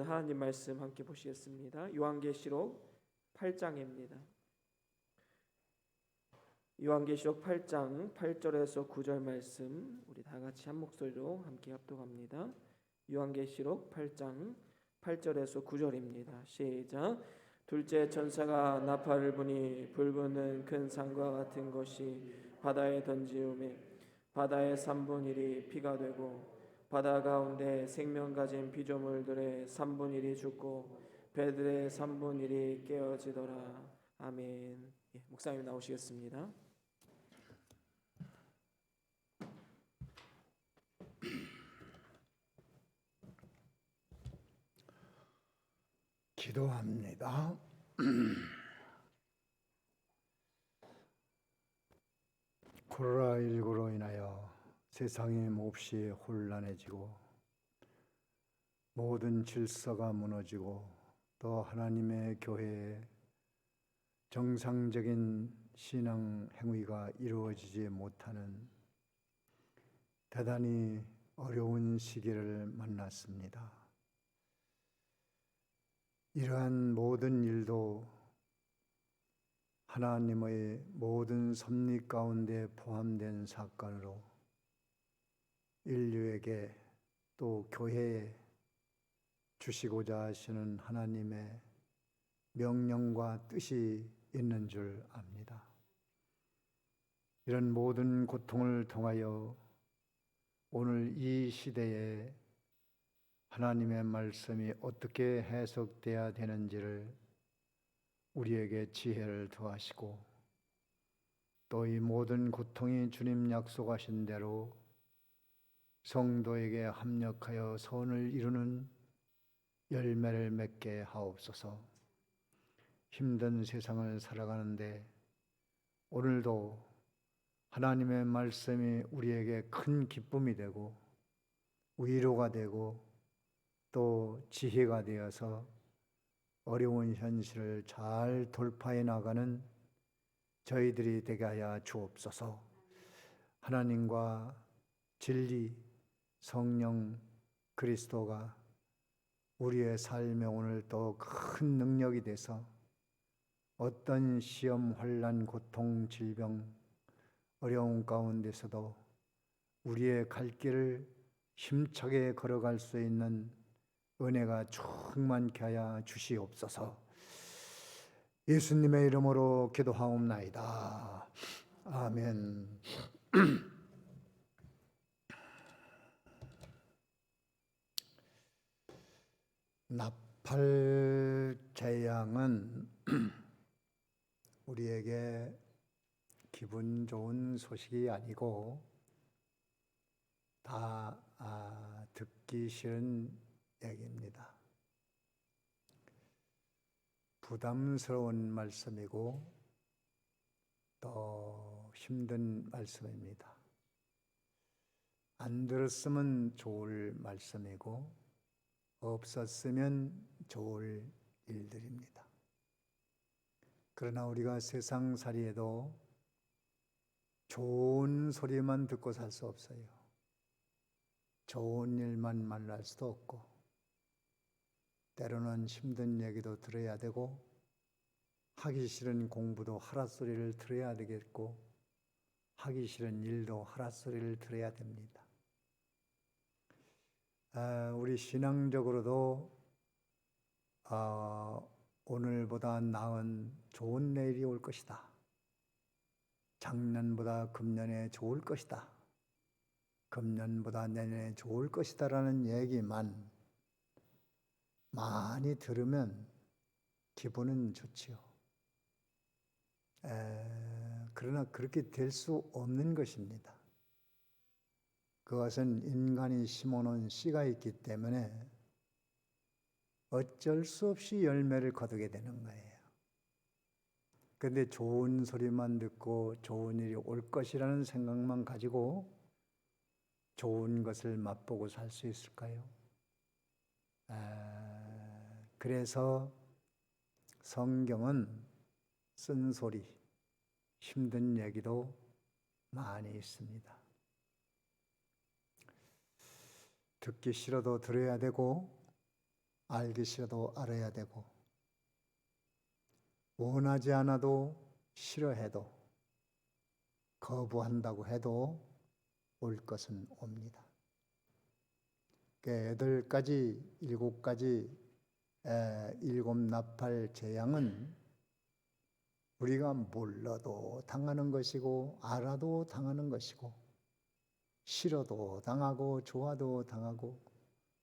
하나님 말씀 함께 보시겠습니다. 요한계시록 8장입니다. 요한계시록 8장 8절에서 9절 말씀 우리 다 같이 한 목소리로 함께 합독합니다. 요한계시록 8장 8절에서 9절입니다. 시작. 둘째 천사가 나팔을 부니 불붙는 큰 산과 같은 것이 바다에 던지우매 바다의 3분의 1이 피가 되고 바다 가운데 생명 가진 피조물들의 3분의 1이 죽고 배들의 3분의 1이 깨어지더라. 아멘. 목사님 나오시겠습니다. 기도합니다. 코로나19로 인하여 세상이 몹시 혼란해지고 모든 질서가 무너지고 또 하나님의 교회에 정상적인 신앙 행위가 이루어지지 못하는 대단히 어려운 시기를 만났습니다. 이러한 모든 일도 하나님의 모든 섭리 가운데 포함된 사건으로 인류에게 또 교회에 주시고자 하시는 하나님의 명령과 뜻이 있는 줄 압니다. 이런 모든 고통을 통하여 오늘 이 시대에 하나님의 말씀이 어떻게 해석돼야 되는지를 우리에게 지혜를 더하시고 또 이 모든 고통이 주님 약속하신 대로 성도에게 합력하여 선을 이루는 열매를 맺게 하옵소서. 힘든 세상을 살아가는데 오늘도 하나님의 말씀이 우리에게 큰 기쁨이 되고 위로가 되고 또 지혜가 되어서 어려운 현실을 잘 돌파해 나가는 저희들이 되게 하여 주옵소서. 하나님과 진리, 성령, 그리스도가 우리의 삶에 오늘 더 큰 능력이 돼서 어떤 시험, 환난, 고통, 질병, 어려운 가운데서도 우리의 갈 길을 힘차게 걸어갈 수 있는 은혜가 충만케 하여 주시옵소서. 예수님의 이름으로 기도하옵나이다. 아멘. 나팔 재앙은 우리에게 기분 좋은 소식이 아니고 다 듣기 싫은 얘기입니다. 부담스러운 말씀이고 또 힘든 말씀입니다. 안 들었으면 좋을 말씀이고 없었으면 좋을 일들입니다. 그러나 우리가 세상살이에도 좋은 소리만 듣고 살 수 없어요. 좋은 일만 만날 수도 없고 때로는 힘든 얘기도 들어야 되고 하기 싫은 공부도 하라 소리를 들어야 되겠고 하기 싫은 일도 하라 소리를 들어야 됩니다. 우리 신앙적으로도 오늘보다 나은 좋은 내일이 올 것이다. 작년보다 금년에 좋을 것이다. 금년보다 내년에 좋을 것이다 라는 얘기만 많이 들으면 기분은 좋지요. 그러나 그렇게 될 수 없는 것입니다. 그것은 인간이 심어놓은 씨가 있기 때문에 어쩔 수 없이 열매를 거두게 되는 거예요. 그런데 좋은 소리만 듣고 좋은 일이 올 것이라는 생각만 가지고 좋은 것을 맛보고 살 수 있을까요? 그래서 성경은 쓴소리, 힘든 얘기도 많이 있습니다. 듣기 싫어도 들어야 되고 알기 싫어도 알아야 되고, 원하지 않아도 싫어해도, 거부한다고 해도 올 것은 옵니다. 그 8가지, 7가지, 7나팔 재앙은 우리가 몰라도 당하는 것이고, 알아도 당하는 것이고, 싫어도 당하고, 좋아도 당하고,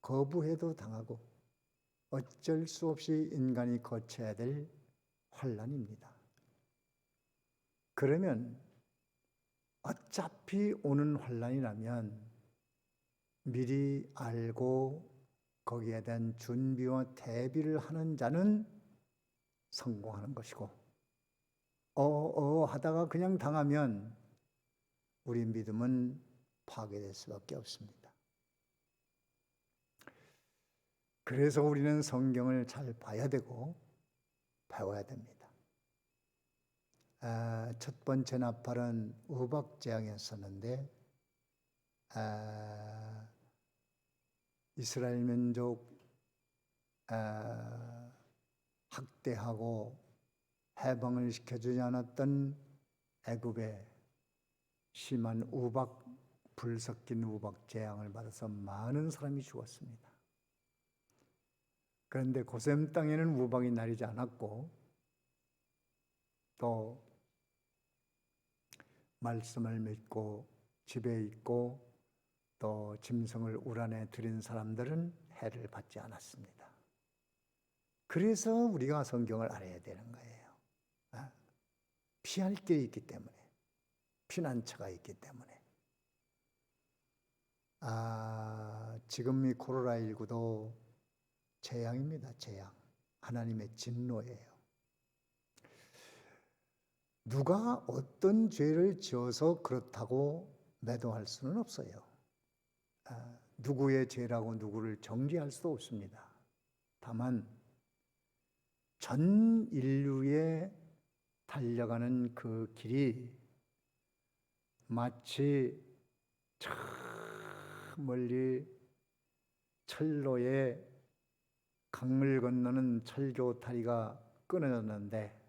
거부해도 당하고, 어쩔 수 없이 인간이 거쳐야 될 환난입니다. 그러면 어차피 오는 환난이라면 미리 알고 거기에 대한 준비와 대비를 하는 자는 성공하는 것이고, 하다가 그냥 당하면 우리 믿음은 파괴될 수밖에 없습니다. 그래서 우리는 성경을 잘 봐야 되고 배워야 됩니다. 첫 번째 나팔은 우박재앙이었었는데, 이스라엘 민족 학대하고 해방을 시켜주지 않았던 애굽의 심한 불 섞인 우박 재앙을 받아서 많은 사람이 죽었습니다. 그런데 고셈 땅에는 우박이 나리지 않았고, 또 말씀을 믿고 집에 있고 또 짐승을 우란에 들인 사람들은 해를 받지 않았습니다. 그래서 우리가 성경을 알아야 되는 거예요. 피할 길이 있기 때문에, 피난처가 있기 때문에. 지금 이 코로나19도 재앙입니다. 재앙. 하나님의 진노예요. 누가 어떤 죄를 지어서 그렇다고 매도할 수는 없어요. 누구의 죄라고 누구를 정죄할 수도 없습니다. 다만 전 인류에 달려가는 그 길이 마치 저 멀리 철로에 강을 건너는 철교다리가 끊어졌는데,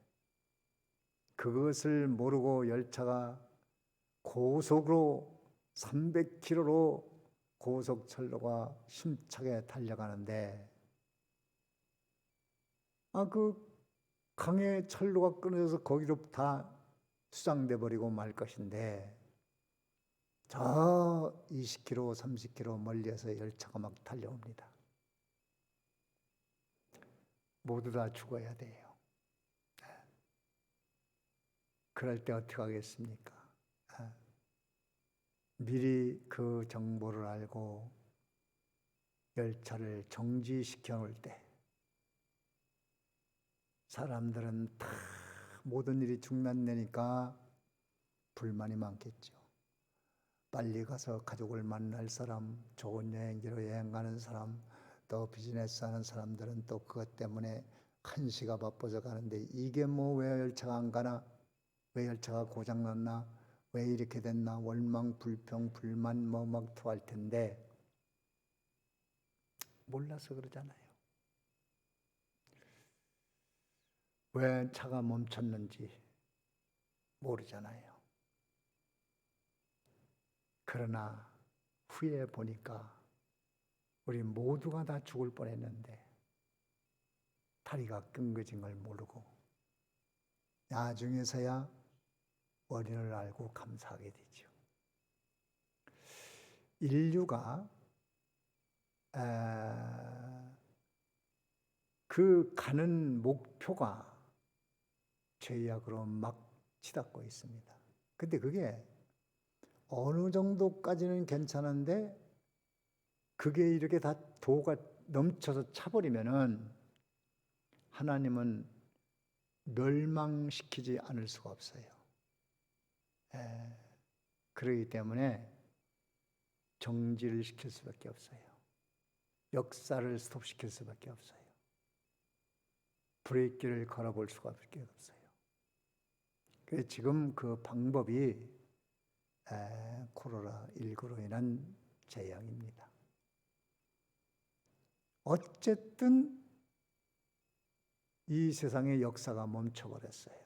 그것을 모르고 열차가 고속으로 300km로 고속철로가 힘차게 달려가는데, 그 강에 철로가 끊어져서 거기로 다 수장돼 버리고 말 것인데, 저 20km, 30km 멀리에서 열차가 막 달려옵니다. 모두 다 죽어야 돼요. 그럴 때 어떻게 하겠습니까? 미리 그 정보를 알고 열차를 정지시켜 놓을 때 사람들은 다 모든 일이 중단되니까 불만이 많겠죠. 빨리 가서 가족을 만날 사람, 좋은 여행지로 여행 가는 사람, 또 비즈니스 하는 사람들은 또 그것 때문에 한시가 바빠져 가는데, 이게 뭐 왜 열차가 안 가나? 왜 열차가 고장났나? 왜 이렇게 됐나? 원망, 불평, 불만 막 토할 텐데 몰라서 그러잖아요. 왜 차가 멈췄는지 모르잖아요. 그러나 후에 보니까 우리 모두가 다 죽을 뻔했는데 다리가 끊겨진 걸 모르고 나중에서야 원인을 알고 감사하게 되죠. 인류가 그 가는 목표가 죄악으로 막 치닫고 있습니다. 근데 그게 어느 정도까지는 괜찮은데, 그게 이렇게 다 도가 넘쳐서 차버리면은 하나님은 멸망시키지 않을 수가 없어요. 그렇기 때문에 정지를 시킬 수밖에 없어요. 역사를 스톱시킬 수밖에 없어요. 브레이크를 걸어볼 수밖에 없어요. 그래서 지금 그 방법이 코로나19로 인한 재앙입니다. 어쨌든 이 세상의 역사가 멈춰버렸어요.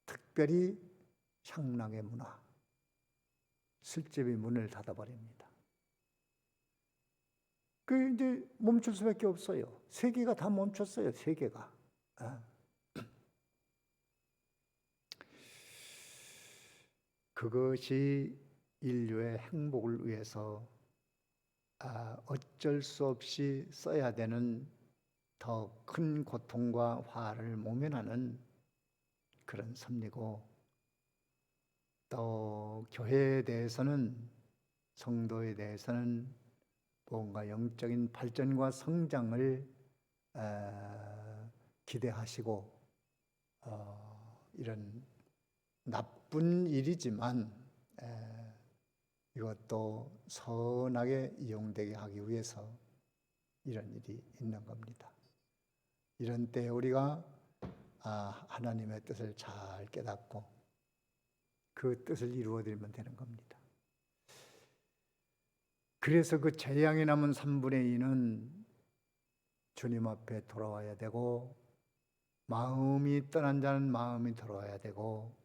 특별히 향락의 문화, 술집이 문을 닫아버립니다. 그 이제 멈출 수밖에 없어요. 세계가 다 멈췄어요. 세계가. 그것이 인류의 행복을 위해서 어쩔 수 없이 써야 되는 더 큰 고통과 화를 모면하는 그런 섭리고, 또 교회에 대해서는, 성도에 대해서는 뭔가 영적인 발전과 성장을 기대하시고, 이런 나쁜 일이지만 이것도 선하게 이용되게 하기 위해서 이런 일이 있는 겁니다. 이런 때 우리가 하나님의 뜻을 잘 깨닫고 그 뜻을 이루어드리면 되는 겁니다. 그래서 그 재앙이 남은 3분의 2는 주님 앞에 돌아와야 되고, 마음이 떠난 자는 마음이 돌아와야 되고,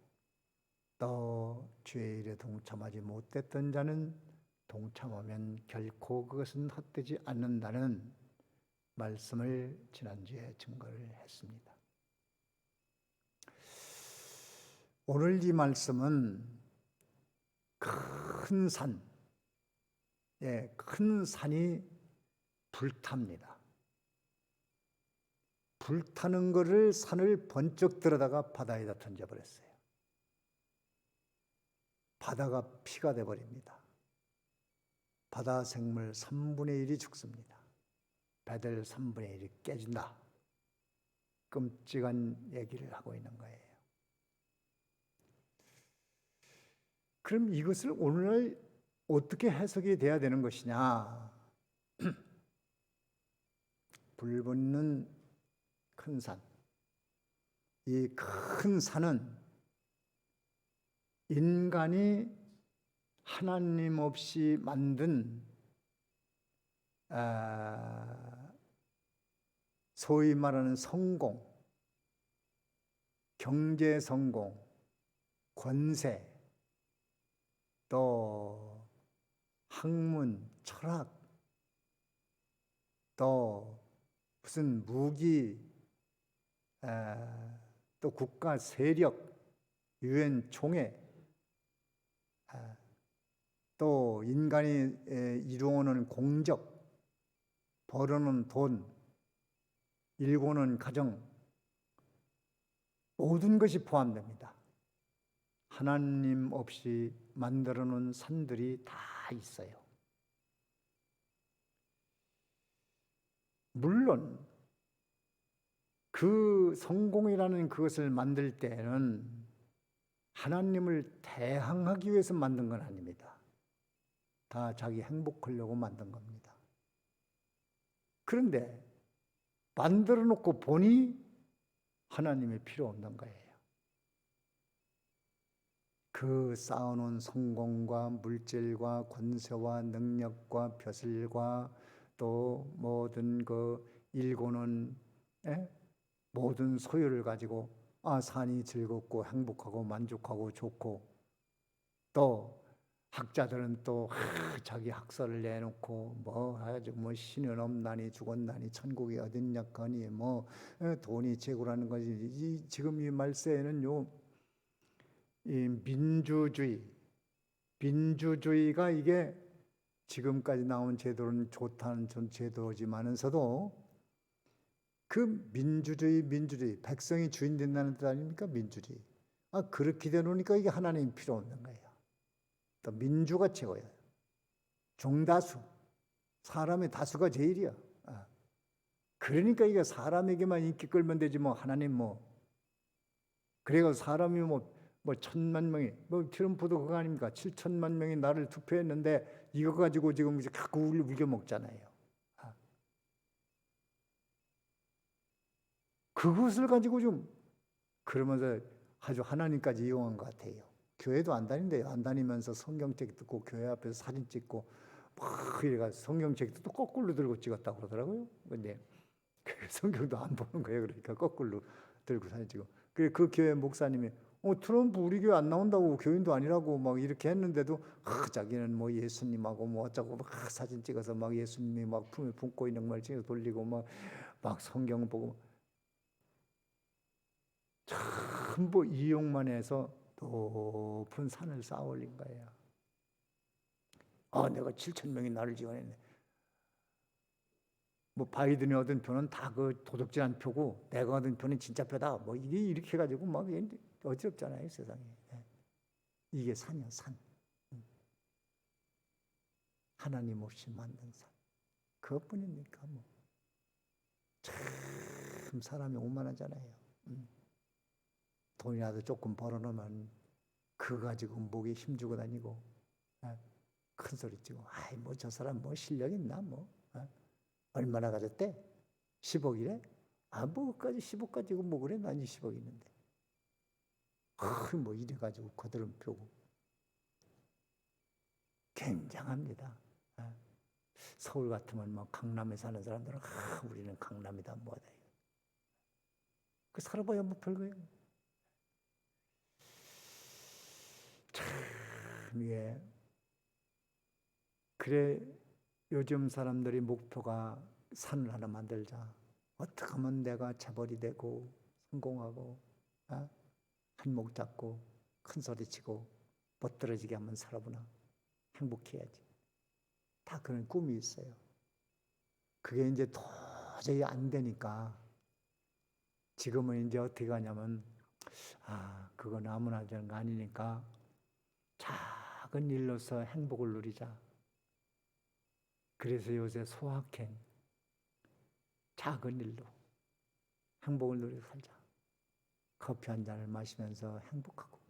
또 주의 일에 동참하지 못했던 자는 동참하면 결코 그것은 헛되지 않는다는 말씀을 지난주에 증거를 했습니다. 오늘 이 말씀은 큰 산, 큰 산이 불탑니다. 불타는 것을 산을 번쩍 들어다가 바다에다 던져버렸어요. 바다가 피가 돼버립니다. 바다 생물 3분의 1이 죽습니다. 배들 3분의 1이 깨진다. 끔찍한 얘기를 하고 있는 거예요. 그럼 이것을 오늘날 어떻게 해석이 돼야 되는 것이냐? 불붙는 큰 산. 이 큰 산은 인간이 하나님 없이 만든 소위 말하는 성공, 경제 성공, 권세, 또 학문, 철학, 또 무슨 무기, 또 국가 세력, 유엔 총회, 또 인간이 이루어오는 공적, 벌어오는 돈, 일궈오는 가정, 모든 것이 포함됩니다. 하나님 없이 만들어 놓은 산들이 다 있어요. 물론 그 성공이라는 그것을 만들 때는 하나님을 대항하기 위해서 만든 건 아닙니다. 다 자기 행복하려고 만든 겁니다. 그런데 만들어 놓고 보니 하나님이 필요 없는 거예요. 그 쌓아놓은 성공과 물질과 권세와 능력과 벼슬과 또 모든 그 일궈놓은 모든 소유를 가지고 산이 즐겁고 행복하고 만족하고 좋고, 또 학자들은 또 자기 학설을 내놓고 아주 신은 없나니 죽었나니 천국이 어딨냐 거니 돈이 최고라는 거지. 지금 이 말세에는 이 민주주의가 이게 지금까지 나온 제도는 좋다는 제도지만서도 그 민주주의 백성이 주인 된다는 뜻 아닙니까? 민주주의. 그렇게 되놓으니까 이게 하나님이 필요 없는 거예요. 또 민주가 최고예요. 종다수, 사람의 다수가 제일이야. 그러니까 이게 사람에게만 인기 끌면 되지 하나님 그래서 사람이 1,000만 명이 트럼프도 그거 아닙니까? 7천만 명이 나를 투표했는데 이거 가지고 지금 자꾸 울겨 먹잖아요. 그것을 가지고 좀 그러면서 아주 하나님까지 이용한 것 같아요. 교회도 안 다닌대요. 안 다니면서 성경책 듣고 교회 앞에서 사진 찍고 막 이래가 성경책도 또 거꾸로 들고 찍었다고 그러더라고요. 근데 그 성경도 안 보는 거예요. 그러니까 거꾸로 들고 사진 찍어. 그 교회 목사님이 트럼프 우리 교회 안 나온다고 교인도 아니라고 막 이렇게 했는데도 자기는 뭐 예수님하고 뭐 어쩌고 막 사진 찍어서 막 예수님이 막 품에 품고 있는 걸 찍어 돌리고 막 성경 보고 전부 이용만 해서 높은 산을 쌓아 올린 거예요. 내가 7,000명이 나를 지원했네. 뭐 바이든이 얻은 표는 다 그 도적질한 표고 내가 얻은 표는 진짜 표다. 뭐 이게 이렇게 해가지고 막 어지럽잖아요 세상에. 이게 산이야 산. 하나님 없이 만든 산. 그것뿐입니까 뭐. 참 사람이 오만하잖아요. 돈이라도 조금 벌어놓으면 그거 가지고 목에 힘주고 다니고 큰 소리 치고 뭐 저 사람 뭐 실력 있나 뭐 얼마나 가졌대? 10억이래? 뭐까지 10억 가지고 뭐 그래? 난 20억 있는데 뭐 이래 가지고 거드름 펴고 굉장합니다. 서울 같으면 뭐 강남에 사는 사람들은 우리는 강남이다 뭐다 그 살아봐야 뭐 별거예요. 참 그래 요즘 사람들이 목표가 산을 하나 만들자. 어떻게 하면 내가 재벌이 되고 성공하고 한몫 잡고 큰 소리 치고 못 떨어지게 하면 살아보나 행복해야지. 다 그런 꿈이 있어요. 그게 이제 도저히 안 되니까 지금은 이제 어떻게 하냐면 그건 아무나 되는 거 아니니까 작은 일로서 행복을 누리자. 그래서 요새 소확행, 작은 일로 행복을 누리고 살자. 커피 한 잔을 마시면서 행복하고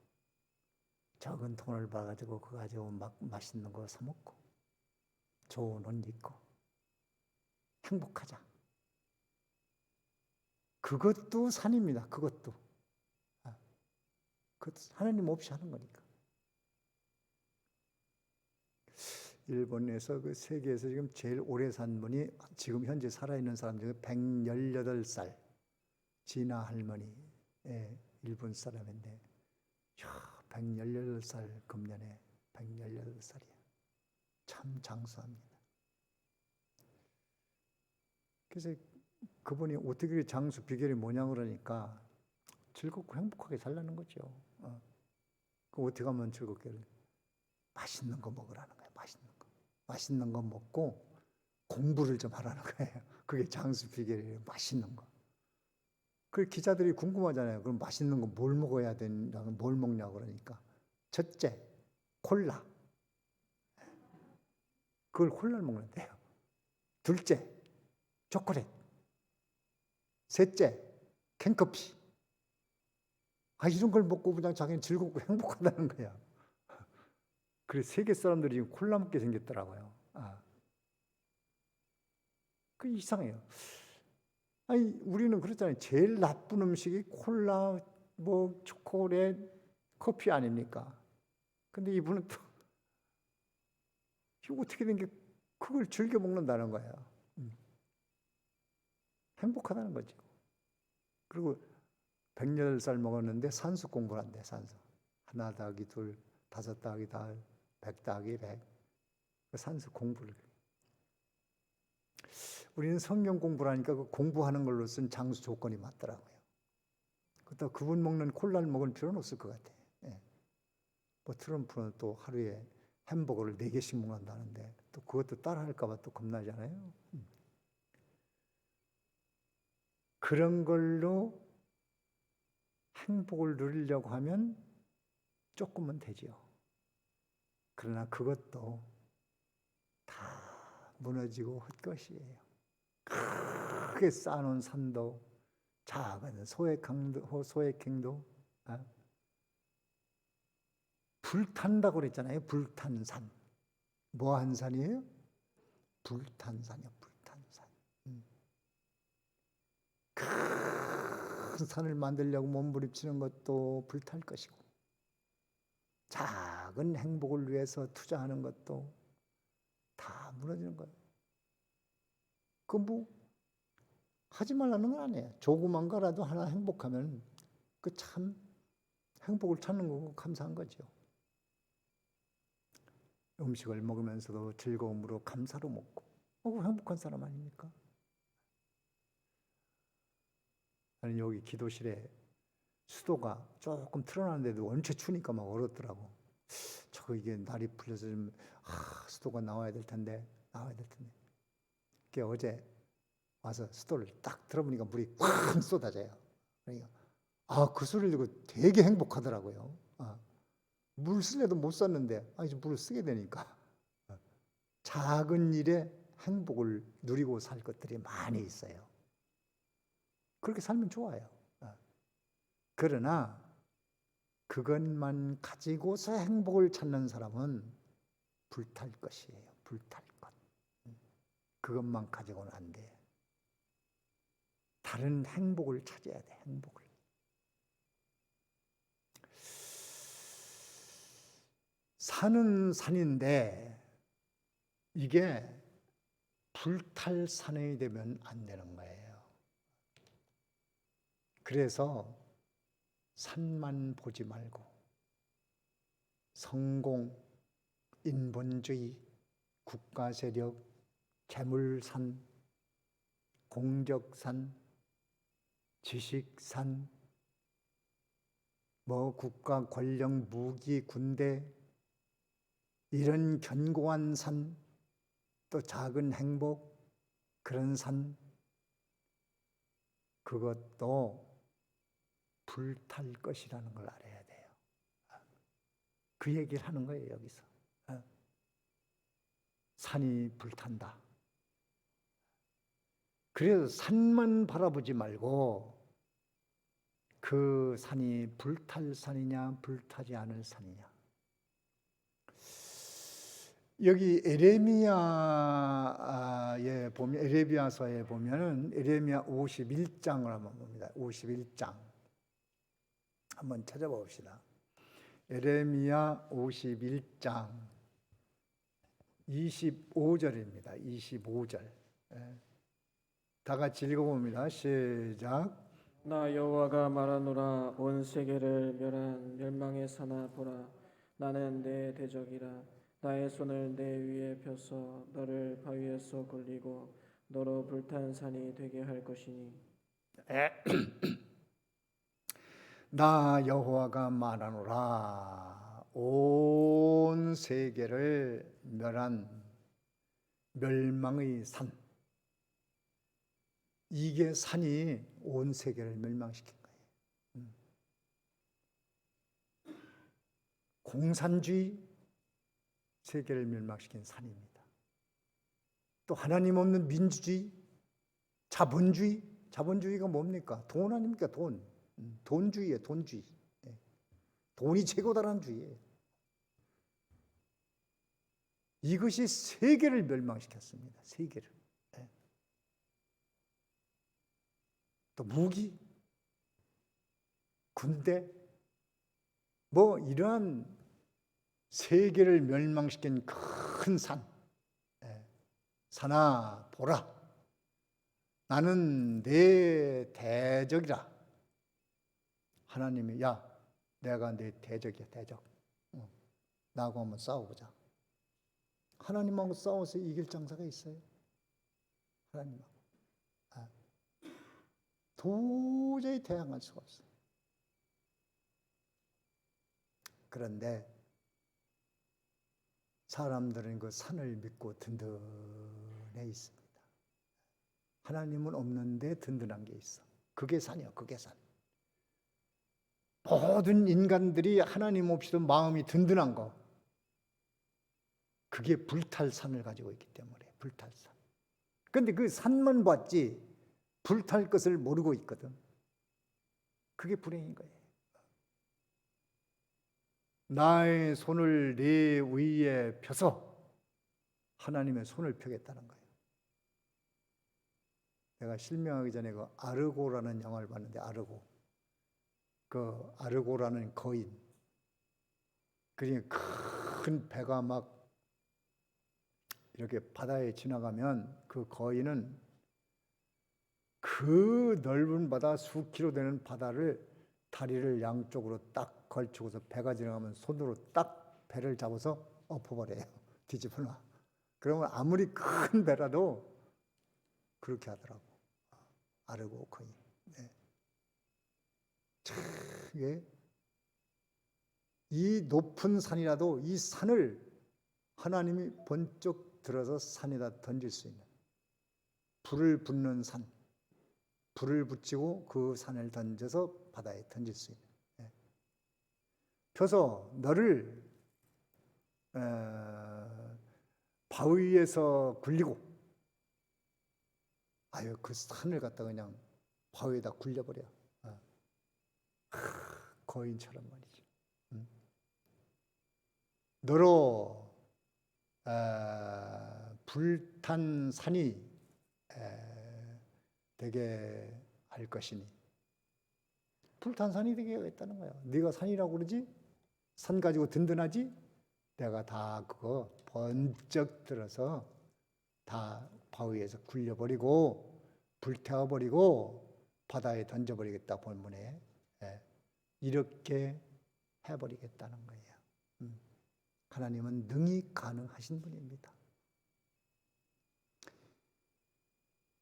적은 돈을 벌어가지고 그거 가지고 막 맛있는 거 사 먹고 좋은 옷 입고 행복하자. 그것도 산입니다. 그것도 하나님 없이 하는 거니까. 일본에서 그 세계에서 지금 제일 오래 산 분이 지금 현재 살아있는 사람 중에 118살 진아 할머니, 일본 사람인데 118살 금년에 118살이야. 참 장수합니다. 그래서 그분이 어떻게 장수 비결이 뭐냐 그러니까 즐겁고 행복하게 살라는 거죠. 그 어떻게 하면 즐겁게 맛있는 거 먹으라는 거예요. 맛있는 거 먹고 공부를 좀 하라는 거예요. 그게 장수 비결이에요. 맛있는 거. 그 기자들이 궁금하잖아요. 그럼 맛있는 거 뭘 먹어야 된다고 뭘 먹냐고 그러니까 첫째 콜라. 그걸 콜라를 먹는데요. 둘째 초콜릿. 셋째 캔커피. 이런 걸 먹고 그냥 자기는 즐겁고 행복하다는 거야. 그래서 세계 사람들이 지금 콜라 먹게 생겼더라고요. 그 이상해요. 우리는 그렇잖아요. 제일 나쁜 음식이 콜라, 뭐 초콜릿, 커피 아닙니까? 근데 이분은 또 이거 어떻게 된 게 그걸 즐겨 먹는다는 거예요. 행복하다는 거죠. 그리고 108살 먹었는데 산수 공부를 한대. 산수. 하나 더하기 둘, 다섯 더하기 다 100 더하기 100. 산수 공부를. 우리는 성경 공부를 하니까 그 공부하는 걸로 쓴 장수 조건이 맞더라고요. 그렇다고 그분 먹는 콜라를 먹을 필요는 없을 것 같아요. 뭐 트럼프는 또 하루에 햄버거를 4개씩 먹는다는데 또 그것도 따라 할까 봐 또 겁나잖아요. 그런 걸로 행복을 누리려고 하면 조금은 되지요. 그러나 그것도 다 무너지고 헛것이에요. 크게 쌓아놓은 산도 작은 소액행도 불탄다고 그랬잖아요. 불탄 산. 뭐한 산이에요? 불탄 산이요. 불탄 산. 큰 산을 만들려고 몸부림치는 것도 불탈 것이고 작은 행복을 위해서 투자하는 것도 다 무너지는 거예요. 그 뭐 하지 말라는 건 아니에요. 조그만 거라도 하나 행복하면 그 참 행복을 찾는 거고 감사한 거죠. 음식을 먹으면서도 즐거움으로 감사로 먹고 행복한 사람 아닙니까? 아니 여기 기도실에 수도가 조금 틀어놨는데도 원체 추니까 막 얼었더라고. 저거 이게 날이 풀려서 좀 수도가 나와야 될 텐데. 그게 어제 와서 수도를 딱 틀어보니까 물이 꽉 쏟아져요. 그러니까 그 소리를 듣고 되게 행복하더라고요. 물 쓰려도 못 썼는데 이제 물을 쓰게 되니까 작은 일에 행복을 누리고 살 것들이 많이 있어요. 그렇게 살면 좋아요. 그러나 그것만 가지고서 행복을 찾는 사람은 불탈 것이에요. 불탈 것. 그것만 가지고는 안 돼. 다른 행복을 찾아야 돼. 행복을. 산은 산인데 이게 불탈 산이 되면 안 되는 거예요. 그래서 산만 보지 말고 성공, 인본주의, 국가세력, 재물산, 공적산, 지식산, 국가 권력, 무기, 군대 이런 견고한 산, 또 작은 행복, 그런 산, 그것도 불탈 것이라는 걸 알아야 돼요. 그 얘기를 하는 거예요, 여기서. 산이 불탄다. 그래서 산만 바라보지 말고 그 산이 불탈 산이냐, 불타지 않을 산이냐. 여기 에레미야에 보면, 에레미야서에 보면은 에레미야 51장을 한번 봅니다. 51장. 한번 찾아봅시다. 에레미야 51장 25절입니다. 25절. 다 같이 읽어봅니다. 시작. 나 여호와가 말하노라. 온 세계를 멸한 멸망의 산아 보라. 나는 내 대적이라. 나의 손을 내 위에 펴서 너를 바위에서 굴리고 너로 불탄 산이 되게 할 것이니. 나 여호와가 말하노라. 온 세계를 멸한 멸망의 산. 이게 산이 온 세계를 멸망시킨 거예요. 공산주의 세계를 멸망시킨 산입니다. 또 하나님 없는 민주주의, 자본주의. 자본주의가 뭡니까? 돈 아닙니까? 돈. 돈주의예요. 돈주의. 돈이 최고다라는 주의예요. 이것이 세계를 멸망시켰습니다. 세계를. 또 무기, 군대, 이러한 세계를 멸망시킨 큰 산. 산아 보라. 나는 내 대적이라. 하나님이 내가 내 대적이야. 대적. 나하고 한번 싸워보자. 하나님하고 싸워서 이길 장사가 있어요? 하나님하고. 도저히 대항할 수가 없어요. 그런데 사람들은 그 산을 믿고 든든해 있습니다. 하나님은 없는데 든든한 게 있어. 그게 산이요. 그게 산. 모든 인간들이 하나님 없이도 마음이 든든한 거. 그게 불탈 산을 가지고 있기 때문에 불탈 산. 그런데 그 산만 봤지 불탈 것을 모르고 있거든. 그게 불행인 거예요. 나의 손을 네 위에 펴서 하나님의 손을 펴겠다는 거예요. 내가 실명하기 전에 그 아르고라는 영화를 봤는데 그 아르고라는 거인. 그러니까 큰 배가 막 이렇게 바다에 지나가면 그 거인은 그 넓은 바다, 수키로 되는 바다를 다리를 양쪽으로 딱 걸치고서 배가 지나가면 손으로 딱 배를 잡아서 엎어버려요. 뒤집어 놔. 그러면 아무리 큰 배라도 그렇게 하더라고. 아르고 거인. 네. 참, 이 높은 산이라도 이 산을 하나님이 번쩍 들어서 산에다 던질 수 있는, 불을 붙는 산, 불을 붙이고 그 산을 던져서 바다에 던질 수 있는. 펴서 너를 바위에서 굴리고, 아유 그 산을 갖다 그냥 바위에다 굴려버려. 거인처럼 말이죠. 너로 불탄 산이 되게 할 것이니, 불탄 산이 되게 하겠다는 거야. 네가 산이라고 그러지? 산 가지고 든든하지? 내가 다 그거 번쩍 들어서 다 바위에서 굴려버리고 불태워버리고 바다에 던져버리겠다. 본문에 이렇게 해버리겠다는 거예요. 하나님은 능히 가능하신 분입니다.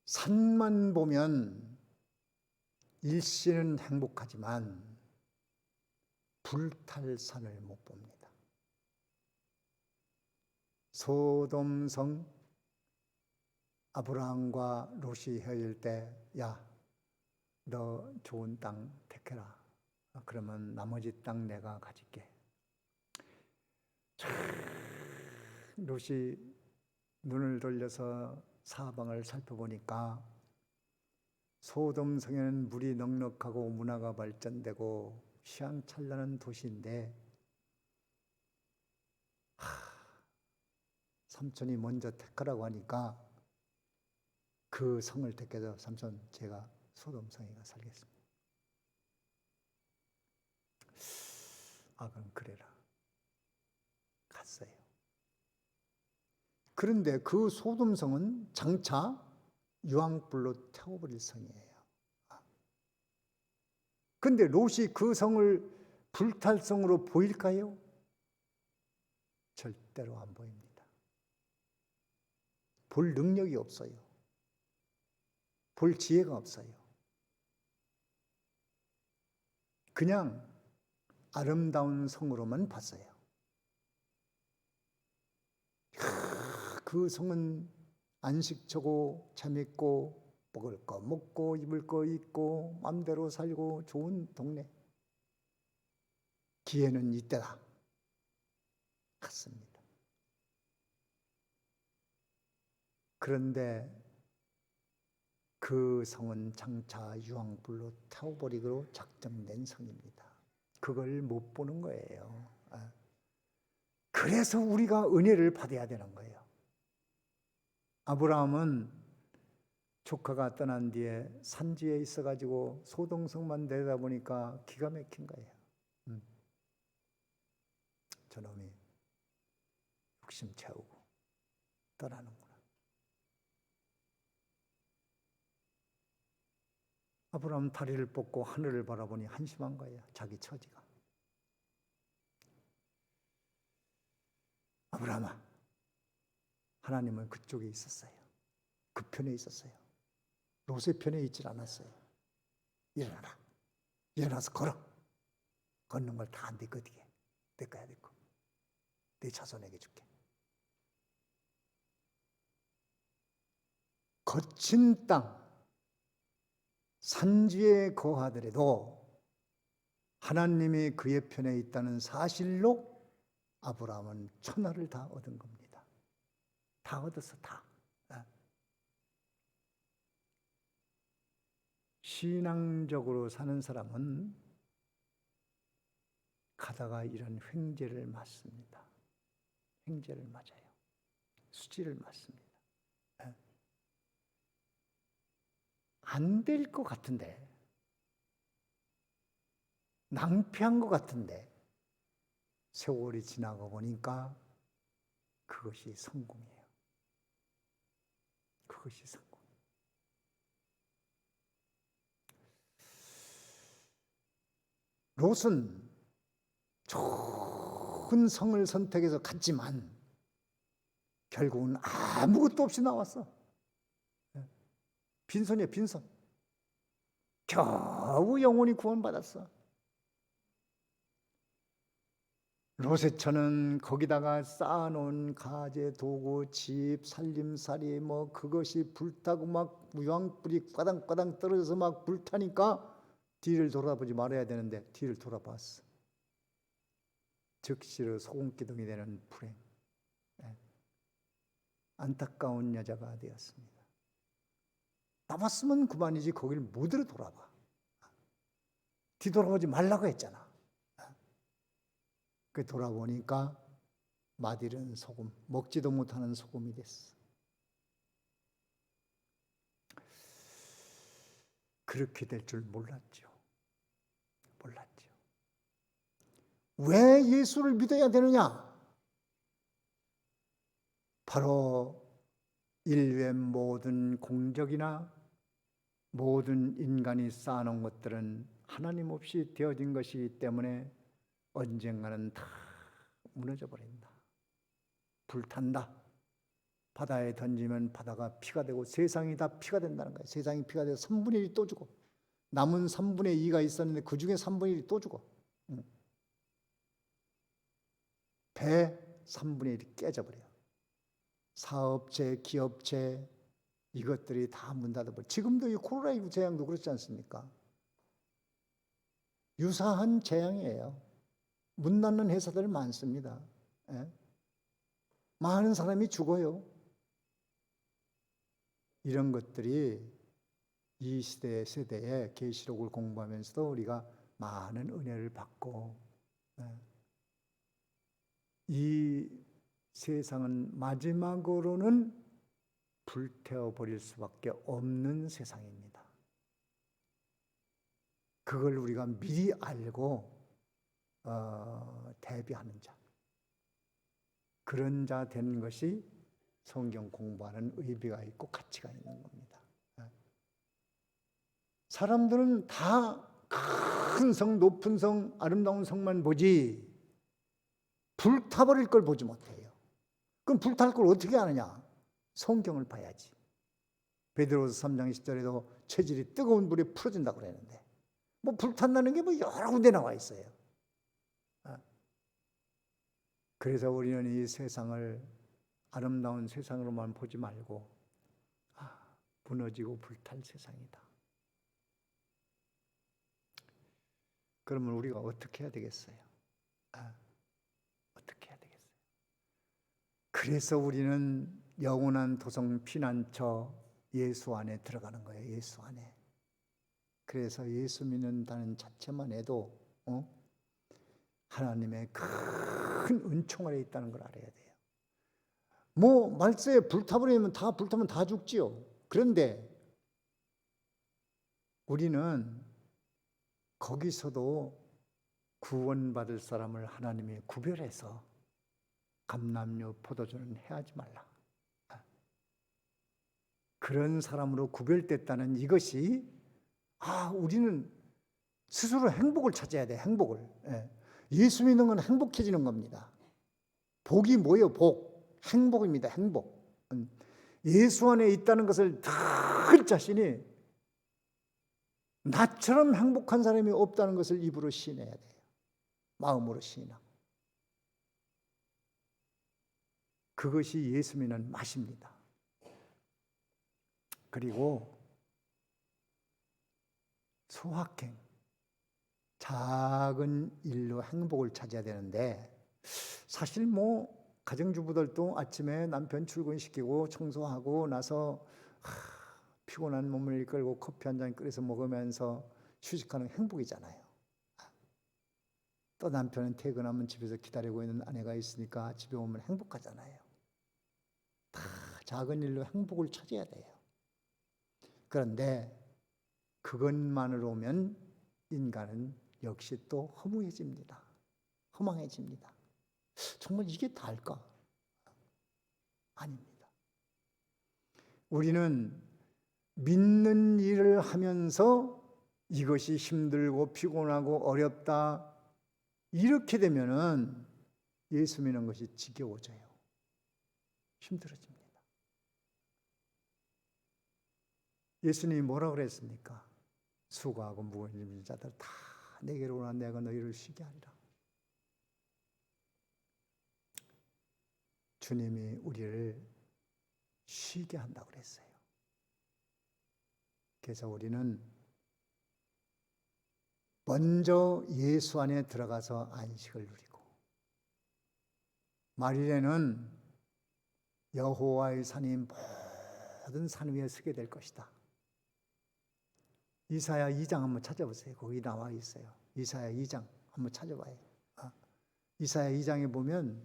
산만 보면 일시는 행복하지만 불탈 산을 못 봅니다. 소돔성 아브라함과 롯이 헤어질 때, 야, 너 좋은 땅 택해라. 그러면 나머지 땅 내가 가질게. 롯이 눈을 돌려서 사방을 살펴보니까 소돔성에는 물이 넉넉하고 문화가 발전되고 휘황찬란한 도시인데, 삼촌이 먼저 택하라고 하니까 그 성을 택해서 삼촌 제가 소돔성에 가 살겠습니다. 그럼 그래라. 갔어요. 그런데 그 소돔성은 장차 유황불로 태워버릴 성이에요. 근데 롯이 그 성을 불탈 성으로 보일까요? 절대로 안 보입니다. 볼 능력이 없어요. 볼 지혜가 없어요. 그냥 아름다운 성으로만 봤어요. 그 성은 안식처고 재밌고 먹을 거 먹고 입을 거 입고 마음대로 살고 좋은 동네. 기회는 이때다. 갔습니다. 그런데 그 성은 장차 유황불로 태워버리기로 작정된 성입니다. 그걸 못 보는 거예요. 그래서 우리가 은혜를 받아야 되는 거예요. 아브라함은 조카가 떠난 뒤에 산지에 있어가지고 소돔성만 내다보니까 기가 막힌 거예요. 저놈이 욕심 채우고 떠나는구나. 아브라함 다리를 뻗고 하늘을 바라보니 한심한 거예요. 자기 처지가. 아브라함아, 하나님은 그쪽에 있었어요. 그 편에 있었어요. 롯의 편에 있질 않았어요. 일어나라. 일어나서 걸어. 걷는 걸 다 안 돼. 어떻게? 내 거야, 내 거. 내 자손에게 줄게. 거친 땅, 산지에 거하더라도 하나님이 그의 편에 있다는 사실로 아브라함은 천하를 다 얻은 겁니다. 다 얻었어, 다. 신앙적으로 사는 사람은 가다가 이런 횡재를 맞습니다. 횡재를 맞아요. 수지를 맞습니다. 안 될 것 같은데, 낭패한 것 같은데, 세월이 지나고 보니까 그것이 성공이에요. 그것이 성공. 롯은 좋은 성을 선택해서 갔지만 결국은 아무것도 없이 나왔어. 빈손이야, 빈손. 겨우 영혼이 구원받았어. 롯의 처는 거기다가 쌓아놓은 가재, 도구, 집, 살림살이 그것이 불타고 막 무황불이 까당까당 떨어져서 막 불타니까 뒤를 돌아보지 말아야 되는데 뒤를 돌아봤어. 즉시로 소금기둥이 되는 불행. 안타까운 여자가 되었습니다. 남았으면 그만이지 거기를 뭐대로 돌아봐. 뒤돌아보지 말라고 했잖아. 그 돌아보니까 맛있는 소금, 먹지도 못하는 소금이 됐어. 그렇게 될 줄 몰랐죠. 왜 예수를 믿어야 되느냐? 바로 인류의 모든 공적이나 모든 인간이 쌓아놓은 것들은 하나님 없이 되어진 것이기 때문에 언젠가는 다 무너져 버린다. 불탄다. 바다에 던지면 바다가 피가 되고 세상이 다 피가 된다는 거예요. 세상이 피가 돼서 3분의 1이 또 죽어. 남은 3분의 2가 있었는데 그 중에 3분의 1이 또 죽어. 배 3분의 1이 깨져버려요. 사업체, 기업체 이것들이 다 문 닫아버려. 지금도 이 코로나19 재앙도 그렇지 않습니까? 유사한 재앙이에요. 문 닫는 회사들 많습니다. 많은 사람이 죽어요. 이런 것들이 이 세대에 계시록을 공부하면서도 우리가 많은 은혜를 받고 이 세상은 마지막으로는 불태워버릴 수밖에 없는 세상입니다. 그걸 우리가 미리 알고 대비하는 자, 그런 자 되는 것이 성경 공부하는 의미가 있고 가치가 있는 겁니다. 사람들은 다 큰 성, 높은 성, 아름다운 성만 보지 불타버릴 걸 보지 못해요. 그럼 불탈 걸 어떻게 아느냐? 성경을 봐야지. 베드로서 3장 10절에도 체질이 뜨거운 불에 풀어진다고 그랬는데 불탄다는 게 여러 군데 나와 있어요. 그래서 우리는 이 세상을 아름다운 세상으로만 보지 말고 무너지고 불탈 세상이다. 그러면 우리가 어떻게 해야 되겠어요? 어떻게 해야 되겠어요? 그래서 우리는 영원한 도성 피난처 예수 안에 들어가는 거예요. 예수 안에. 그래서 예수 믿는다는 자체만 해도 하나님의 큰 은총 아래 있다는 걸 알아야 돼요. 말세에 불타버리면 불타면 다 죽지요. 그런데 우리는 거기서도 구원받을 사람을 하나님이 구별해서 감람류 포도주는 해하지 말라. 그런 사람으로 구별됐다는 이것이 우리는 스스로 행복을 찾아야 돼. 행복을. 예수 믿는 건 행복해지는 겁니다. 복이 뭐예요? 복. 행복입니다. 행복. 예수 안에 있다는 것을 늘 자신이 나처럼 행복한 사람이 없다는 것을 입으로 시인해야 돼요. 마음으로 시인하고. 그것이 예수 믿는 맛입니다. 그리고 소확행, 작은 일로 행복을 찾아야 되는데 사실 가정주부들도 아침에 남편 출근시키고 청소하고 나서 피곤한 몸을 이끌고 커피 한 잔 끓여서 먹으면서 휴식하는 행복이잖아요. 또 남편은 퇴근하면 집에서 기다리고 있는 아내가 있으니까 집에 오면 행복하잖아요. 다 작은 일로 행복을 찾아야 돼요. 그런데 그것만으로 오면 인간은 역시 또 허무해집니다. 허망해집니다. 정말 이게 다일까? 아닙니다. 우리는 믿는 일을 하면서 이것이 힘들고 피곤하고 어렵다 이렇게 되면은 예수 믿는 것이 지겨워져요. 힘들어집니다. 예수님이 뭐라고 그랬습니까? 수고하고 무거운 짐진 자들 다 내게로 오라 내가 너희를 쉬게 하리라. 주님이 우리를 쉬게 한다고 그랬어요. 그래서 우리는 먼저 예수 안에 들어가서 안식을 누리고 말일에는 여호와의 산이 모든 산 위에 서게 될 것이다. 이사야 2장 한번 찾아보세요. 거기 나와 있어요. 이사야 2장 한번 찾아봐요. 이사야 2장에 보면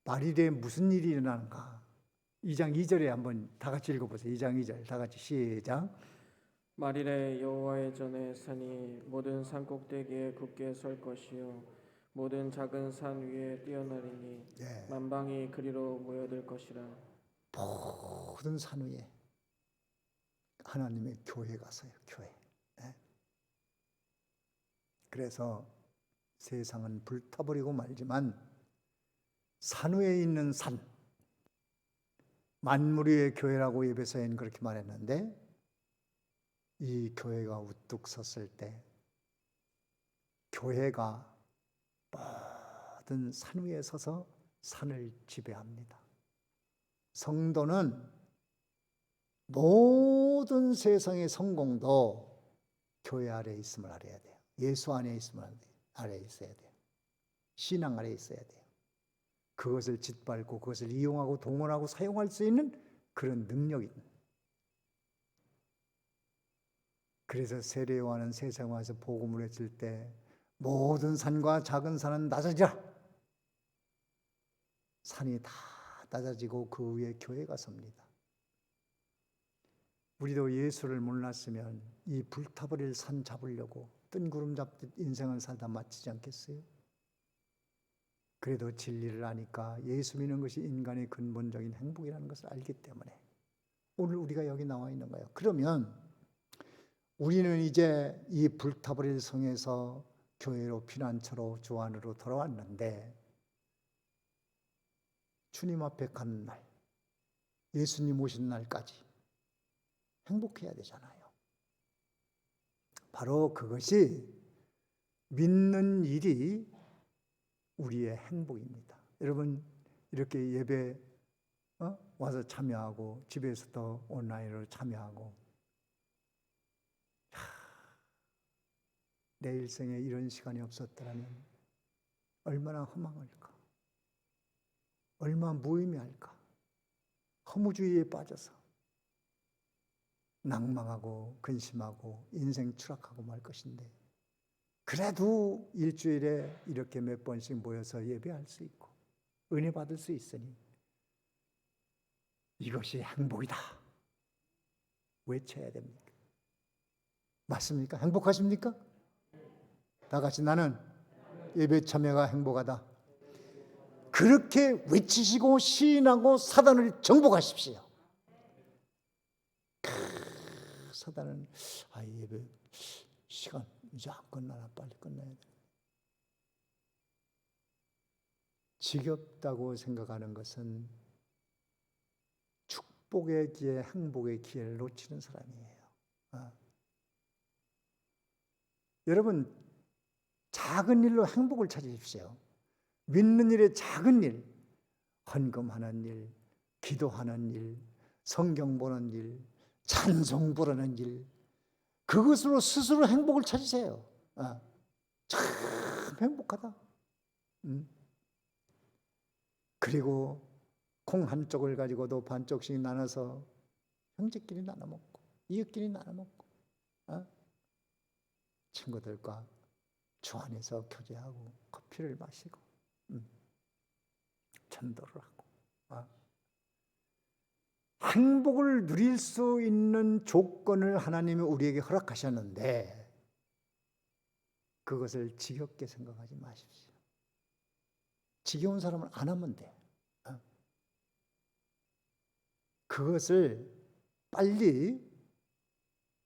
말일에 무슨 일이 일어나는가. 2장 2절에 한번 다 같이 읽어보세요. 2장 2절 다 같이 시작. 말일에 여호와의 전에 산이 모든 산 꼭대기에 굳게 설 것이요 모든 작은 산 위에 뛰어나리니 예. 만방이 그리로 모여들 것이라. 모든 산 위에 하나님의 교회가 서요. 교회. 예. 그래서 세상은 불타버리고 말지만 산 위에 있는 산, 만물 위의 교회라고 에베소서에는 그렇게 말했는데 이 교회가 우뚝 섰을 때 교회가 모든 산 위에 서서 산을 지배합니다. 성도는 모든 세상의 성공도 교회 아래에 있음을 알아야 돼요. 예수 안에 있음을 아래에 있어야 돼요. 신앙 아래에 있어야 돼요. 그것을 짓밟고 그것을 이용하고 동원하고 사용할 수 있는 그런 능력이 있는. 그래서 세례 요한은 세상에 와서 복음을 했을 때 모든 산과 작은 산은 낮아지라. 산이 다 낮아지고 그 위에 교회가 섭니다. 우리도 예수를 몰랐으면 이 불타버릴 산 잡으려고 뜬구름 잡듯 인생을 살다 마치지 않겠어요? 그래도 진리를 아니까 예수 믿는 것이 인간의 근본적인 행복이라는 것을 알기 때문에 오늘 우리가 여기 나와 있는 거예요. 그러면 우리는 이제 이 불타버릴 성에서 교회로 피난처로 주 안으로 돌아왔는데 주님 앞에 가는 날, 예수님 오신 날까지 행복해야 되잖아요. 바로 그것이 믿는 일이 우리의 행복입니다. 여러분 이렇게 예배 와서 참여하고 집에서도 온라인으로 참여하고 내 일생에 이런 시간이 없었더라면 얼마나 허망할까, 얼마나 무의미할까. 허무주의에 빠져서 낭망하고 근심하고 인생 추락하고 말 것인데 그래도 일주일에 이렇게 몇 번씩 모여서 예배할 수 있고 은혜 받을 수 있으니 이것이 행복이다 외쳐야 됩니까? 맞습니까? 행복하십니까? 다 같이 나는 예배 참여가 행복하다. 그렇게 외치시고 시인하고 사단을 정복하십시오. 사단은 예배 시간 이제 안 끝나나 빨리 끝나야 돼. 지겹다고 생각하는 것은 축복의 기회, 행복의 기회를 놓치는 사람이에요. 여러분 작은 일로 행복을 찾으십시오. 믿는 일의 작은 일, 헌금하는 일, 기도하는 일, 성경 보는 일, 찬송 부르는 일, 그것으로 스스로 행복을 찾으세요. 참 행복하다. 그리고 콩 한 쪽을 가지고도 반쪽씩 나눠서 형제끼리 나눠 먹고 이웃끼리 나눠 먹고 친구들과 주 안에서 교제하고 커피를 마시고 전도를 하고 행복을 누릴 수 있는 조건을 하나님이 우리에게 허락하셨는데 그것을 지겹게 생각하지 마십시오. 지겨운 사람은 안 하면 돼. 그것을 빨리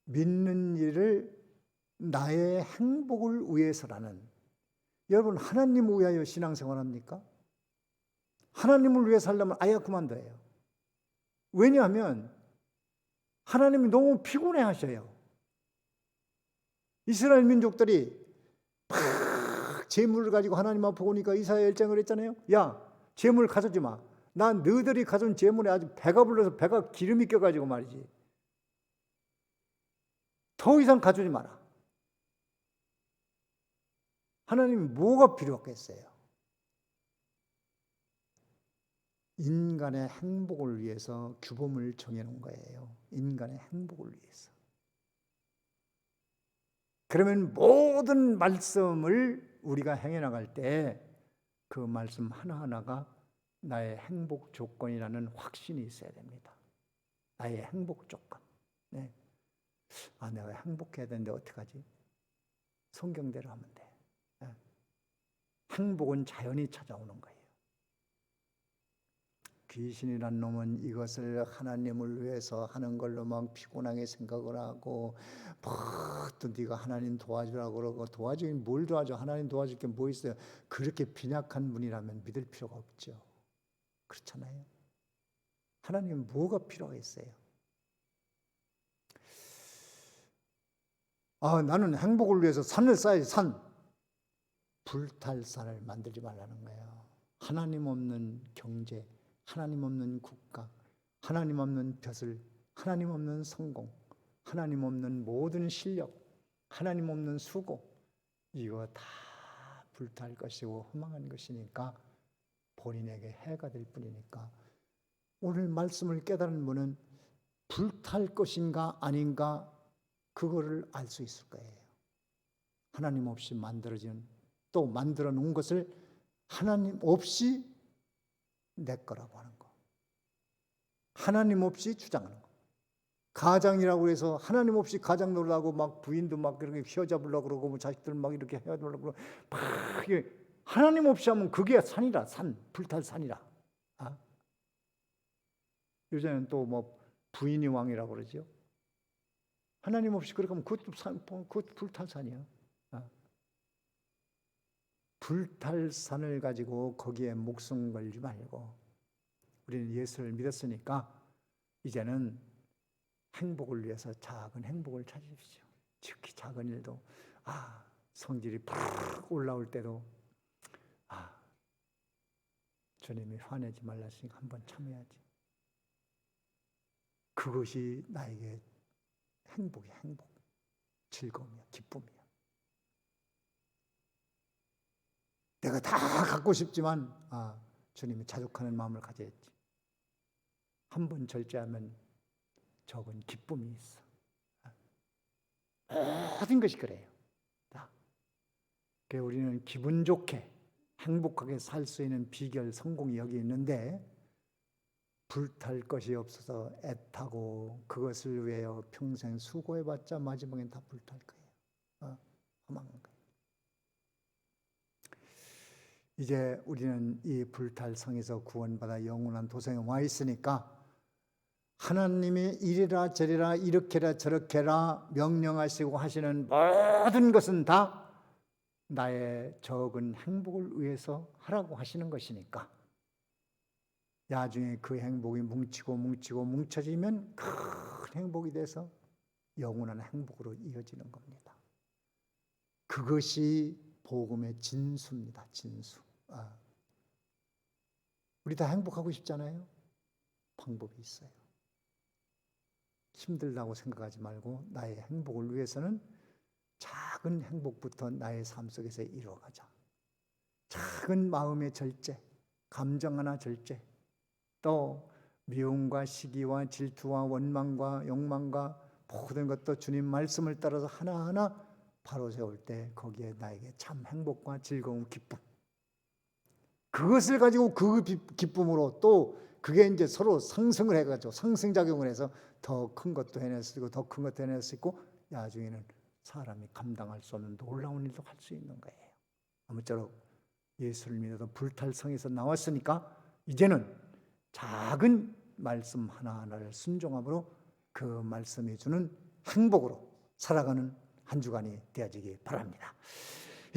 믿는 일을 나의 행복을 위해서라는, 여러분 하나님을 위하여 신앙생활합니까? 하나님을 위해 살려면 아예 그만둬요. 왜냐하면 하나님이 너무 피곤해 하셔요. 이스라엘 민족들이 막 재물을 가지고 하나님 앞에 오니까 이사야 1장을 했잖아요. 야, 재물 가져지 마. 난 너희들이 가져온 재물에 아주 배가 불러서 배가 기름이 껴가지고 말이지. 더 이상 가져오지 마라. 하나님이 뭐가 필요했겠어요? 인간의 행복을 위해서 규범을 정해놓은 거예요. 인간의 행복을 위해서. 그러면 모든 말씀을 우리가 행해나갈 때 그 말씀 하나하나가 나의 행복 조건이라는 확신이 있어야 됩니다. 나의 행복 조건. 네. 아, 내가 행복해야 되는데 어떡하지? 성경대로 하면 돼. 네. 행복은 자연히 찾아오는 거예요. 귀신이란 놈은 이것을 하나님을 위해서 하는 걸로 막 피곤하게 생각을 하고, 또 네가 하나님 도와주라고 그러고, 도와주긴 뭘 도와줘? 하나님 도와줄 게 뭐 있어요? 그렇게 빈약한 분이라면 믿을 필요가 없죠. 그렇잖아요. 하나님은 뭐가 필요하겠어요? 아, 나는 행복을 위해서 산을 쌓아야지. 산. 불탈 산을 만들지 말라는 거예요. 하나님 없는 경제, 하나님 없는 국가, 하나님 없는 벼슬, 하나님 없는 성공, 하나님 없는 모든 실력, 하나님 없는 수고, 이거 다 불탈 것이고 허망한 것이니까, 본인에게 해가 될 뿐이니까, 오늘 말씀을 깨달은 분은 불탈 것인가 아닌가 그거를 알 수 있을 거예요. 하나님 없이 만들어진, 또 만들어 놓은 것을 하나님 없이 내 거라고 하는 거, 하나님 없이 주장하는 거. 가장이라고 해서 하나님 없이 가장 놀라고 막 부인도 막 그렇게 휘어잡으려고 그러고, 뭐 자식들 막 이렇게 헤어지려고 그러고, 막 하나님 없이 하면 그게 산이라. 산, 불탈 산이라. 아? 요새는 또 뭐 부인이 왕이라고 그러죠. 하나님 없이 그렇게 하면 그것도 불탈 산이야. 아? 불탈 산을 가지고 거기에 목숨 걸지 말고, 우리는 예수를 믿었으니까 이제는 행복을 위해서 작은 행복을 찾으십시오. 특히 작은 일도, 성질이 팍 올라올 때도, 주님이 화내지 말라시니까 한번 참아야지. 그것이 나에게 행복이야. 행복, 즐거움이야, 기쁨이야. 내가 다 갖고 싶지만 주님이 자족하는 마음을 가져야지. 한번 절제하면 적은 기쁨이 있어. 모든 것이 그래요. 그래서 우리는 기분 좋게 행복하게 살 수 있는 비결, 성공이 여기 있는데, 불탈 것이 없어서 애타고 그것을 위하여 평생 수고해봤자 마지막엔 다 불탈 거예요. 허망한 거예요. 이제 우리는 이 불탈 성에서 구원받아 영원한 도성에 와 있으니까, 하나님이 이리라 저리라 이렇게라 저렇게라 명령하시고 하시는 모든 것은 다 나의 적은 행복을 위해서 하라고 하시는 것이니까, 나중에 그 행복이 뭉쳐지면 큰 행복이 돼서 영원한 행복으로 이어지는 겁니다. 그것이 복음의 진수입니다. 진수. 우리 다 행복하고 싶잖아요. 방법이 있어요. 힘들다고 생각하지 말고 나의 행복을 위해서는 작은 행복부터 나의 삶 속에서 이루어가자. 작은 마음의 절제, 감정 하나 절제, 또 미움과 시기와 질투와 원망과 욕망과 모든 것도 주님 말씀을 따라서 하나하나 바로 세울 때 거기에 나에게 참 행복과 즐거움, 기쁨, 그것을 가지고 그 기쁨으로 또 그게 이제 서로 상승을 해가지고 상승작용을 해서 더 큰 것도 해낼 수 있고 더 큰 것도 해낼 수 있고, 나중에는 사람이 감당할 수 없는 놀라운 일도 할 수 있는 거예요. 아무쪼록 예수를 믿어서 불탈성에서 나왔으니까 이제는 작은 말씀 하나하나를 순종함으로 그 말씀이 주는 행복으로 살아가는 한 주간이 되어지기 바랍니다.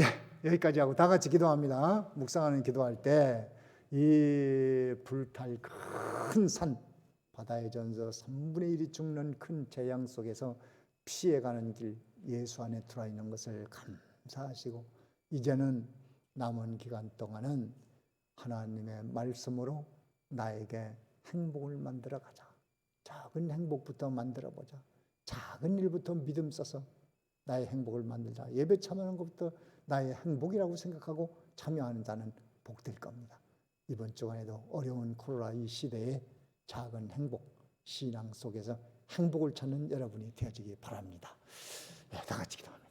예, 여기까지 하고 다 같이 기도합니다. 묵상하는 기도할 때 이 불탈 큰 산, 바다의 전서 3분의 1이 죽는 큰 재앙 속에서 피해가는 길 예수 안에 들어와 있는 것을 감사하시고 이제는 남은 기간 동안은 하나님의 말씀으로 나에게 행복을 만들어 가자. 작은 행복부터 만들어 보자. 작은 일부터 믿음 써서 나의 행복을 만들자. 예배 참여하는 것부터 나의 행복이라고 생각하고 참여하는 자는 복될 겁니다. 이번 주간에도 어려운 코로나 이 시대에 작은 행복, 신앙 속에서 행복을 찾는 여러분이 되어지기 바랍니다. 다 같이 기도합니다.